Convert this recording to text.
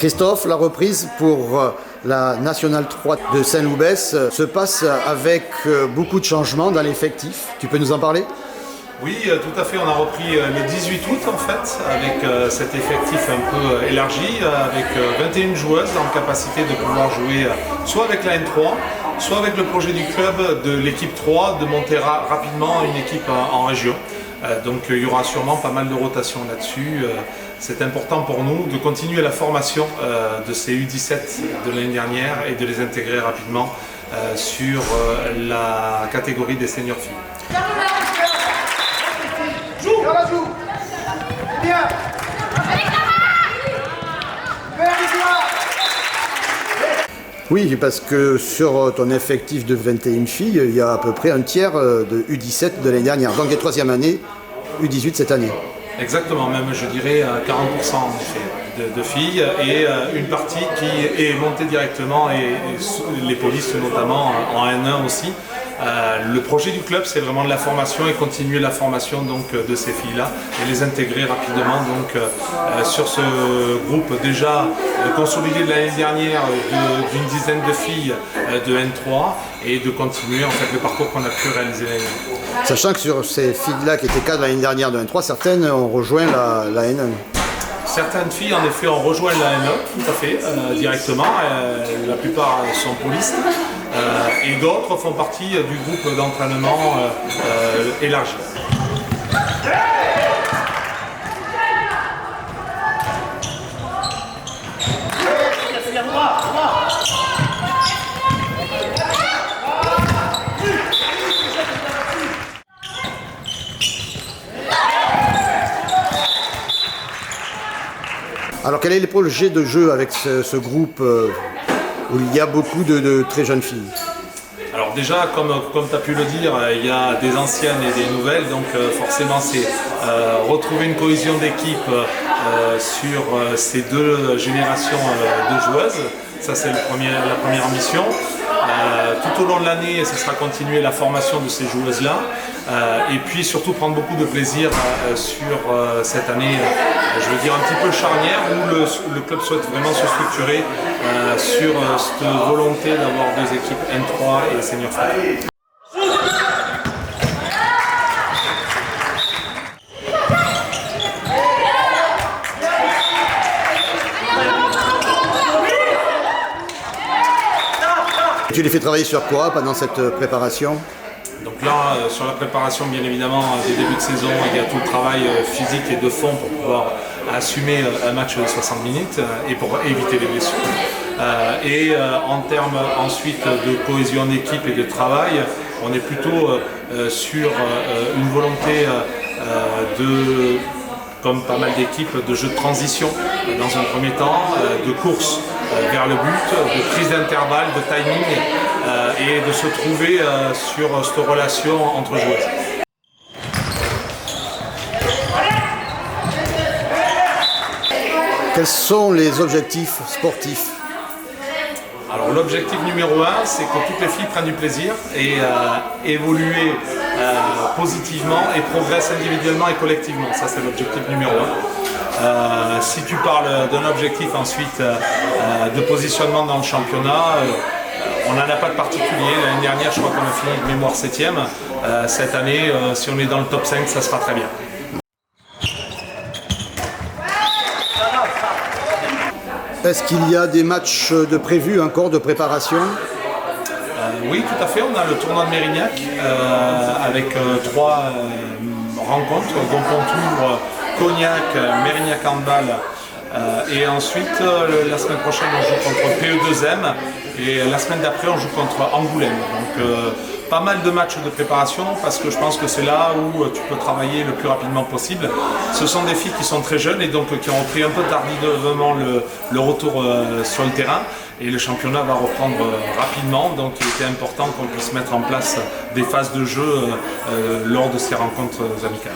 Christophe, la reprise pour la Nationale 3 de Saint-Loubès se passe avec beaucoup de changements dans l'effectif. Tu peux nous en parler ? Oui, tout à fait. On a repris le 18 août en fait, avec cet effectif un peu élargi, avec 21 joueuses en capacité de pouvoir jouer soit avec la N3, soit avec le projet du club de l'équipe 3 de monter rapidement une équipe en région. Donc il y aura sûrement pas mal de rotation là-dessus. C'est important pour nous de continuer la formation de ces U17 de l'année dernière et de les intégrer rapidement sur la catégorie des seniors filles. Oui, parce que sur ton effectif de 21 filles, il y a à peu près un tiers de U17 de l'année dernière. Donc les troisième année, U18 cette année. Exactement, même je dirais 40% en effet de filles et une partie qui est montée directement et les polices notamment en N1 aussi. Le projet du club, c'est vraiment de la formation et continuer la formation donc, de ces filles-là et les intégrer rapidement donc, sur ce groupe déjà consolidé de l'année dernière d'une dizaine de filles de N3 et de continuer en fait, le parcours qu'on a pu réaliser l'année dernière. Sachant que sur ces filles-là qui étaient cadres l'année dernière de N3, certaines ont rejoint la N1. Certaines filles, en effet, ont rejoint la N1, tout à fait, directement. La plupart sont polistes. Et d'autres font partie du groupe d'entraînement élargi. Alors quel est le projet de jeu avec ce groupe où il y a beaucoup de très jeunes filles? Alors déjà, comme tu as pu le dire, il y a des anciennes et des nouvelles, donc forcément c'est retrouver une cohésion d'équipe sur ces deux générations de joueuses. Ça c'est la première ambition. Tout au long de l'année, ce sera continuer la formation de ces joueuses-là et puis surtout prendre beaucoup de plaisir sur cette année, je veux dire un petit peu charnière où le club souhaite vraiment se structurer sur cette volonté d'avoir deux équipes N3 et senior femmes. Tu les fais travailler sur quoi pendant cette préparation? Donc là, sur la préparation, bien évidemment, des débuts de saison, il y a tout le travail physique et de fond pour pouvoir assumer un match de 60 minutes et pour éviter les blessures. Et en termes ensuite de cohésion d'équipe et de travail, on est plutôt sur une volonté comme pas mal d'équipes, de jeux de transition dans un premier temps, de course vers le but, de prise d'intervalle, de timing et de se trouver sur cette relation entre joueuses. Quels sont les objectifs sportifs? Alors l'objectif numéro 1, c'est que toutes les filles prennent du plaisir et évoluent positivement et progressent individuellement et collectivement. Ça c'est l'objectif numéro 1. Si tu parles d'un objectif ensuite de positionnement dans le championnat, on n'en a pas de particulier. L'année dernière, je crois qu'on a fini de mémoire 7e. Cette année, si on est dans le top 5, ça sera très bien. Est-ce qu'il y a des matchs de prévus encore de préparation? Oui, tout à fait. On a le tournoi de Mérignac avec 3 rencontres, dont Pontour, Cognac, Mérignac Handball. Et ensuite, la semaine prochaine, on joue contre PE2M et la semaine d'après, on joue contre Angoulême. Donc, pas mal de matchs de préparation parce que je pense que c'est là où tu peux travailler le plus rapidement possible. Ce sont des filles qui sont très jeunes et donc qui ont pris un peu tardivement le retour sur le terrain. Et le championnat va reprendre rapidement, donc il était important qu'on puisse mettre en place des phases de jeu lors de ces rencontres amicales.